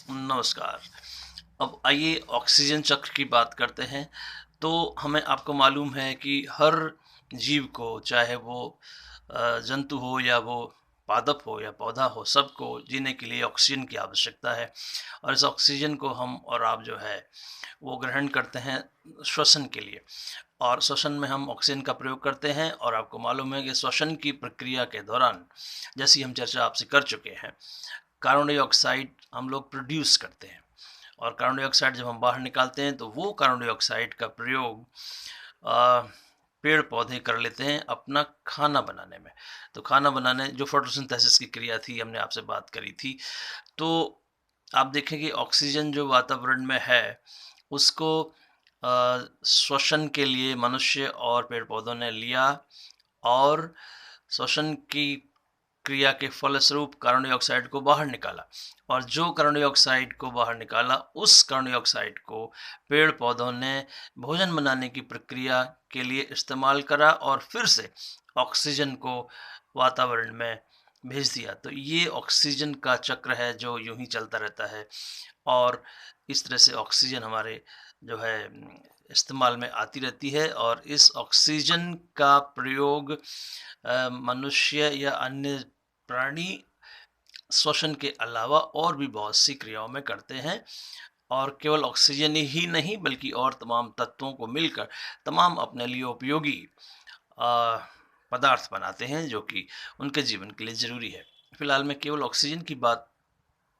नमस्कार। अब आइए ऑक्सीजन चक्र की बात करते हैं। तो हमें आपको मालूम है कि हर जीव को चाहे वो जंतु हो या वो पादप हो या पौधा हो, सबको जीने के लिए ऑक्सीजन की आवश्यकता है। और इस ऑक्सीजन को हम और आप जो है वो ग्रहण करते हैं श्वसन के लिए। और श्वसन में हम ऑक्सीजन का प्रयोग करते हैं और आपको मालूम है कि श्वसन की प्रक्रिया के दौरान, जैसी हम चर्चा आपसे कर चुके हैं, कार्बन डाइऑक्साइड हम लोग प्रोड्यूस करते हैं। और कार्बन डाइऑक्साइड जब हम बाहर निकालते हैं तो वो कार्बन डाइऑक्साइड का प्रयोग अ, पेड़ पौधे कर लेते हैं अपना खाना बनाने में। तो खाना बनाने जो फोटोसिंथेसिस की क्रिया थी, हमने आपसे बात करी थी। तो आप देखें कि ऑक्सीजन जो वातावरण में है उसको श्वसन के लिए मनुष्य और पेड़ पौधों ने लिया, और श्वसन की क्रिया के फलस्वरूप कार्बन डाइऑक्साइड को बाहर निकाला। और जो कार्बन डाइऑक्साइड को बाहर निकाला, उस कार्बन डाइऑक्साइड को पेड़ पौधों ने भोजन बनाने की प्रक्रिया के लिए इस्तेमाल करा और फिर से ऑक्सीजन को वातावरण में भेज दिया। तो ये ऑक्सीजन का चक्र है जो यूं ही चलता रहता है। और इस तरह से ऑक्सीजन हमारे जो है इस्तेमाल में आती रहती है। और इस ऑक्सीजन का प्रयोग मनुष्य या अन्य प्राणी श्वसन के अलावा और भी बहुत सी क्रियाओं में करते हैं। और केवल ऑक्सीजन ही नहीं बल्कि और तमाम तत्वों को मिलकर तमाम अपने लिए उपयोगी अ, पदार्थ बनाते हैं जो कि उनके जीवन के लिए ज़रूरी है। फिलहाल मैं केवल ऑक्सीजन की बात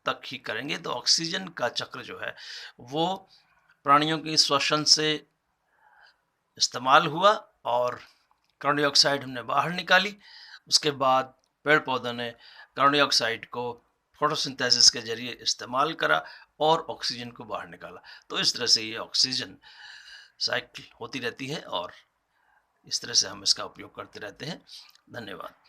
तक ही करेंगे। तो ऑक्सीजन का चक्र जो है वो प्राणियों के श्वसन से इस्तेमाल हुआ, और कार्बन डाइऑक्साइड हमने बाहर निकाली। उसके बाद पेड़ पौधों ने कार्बन डाइऑक्साइड को फोटोसिंथेसिस के जरिए इस्तेमाल करा और ऑक्सीजन को बाहर निकाला। तो इस तरह से ये ऑक्सीजन साइकिल होती रहती है और इस तरह से हम इसका उपयोग करते रहते हैं। धन्यवाद।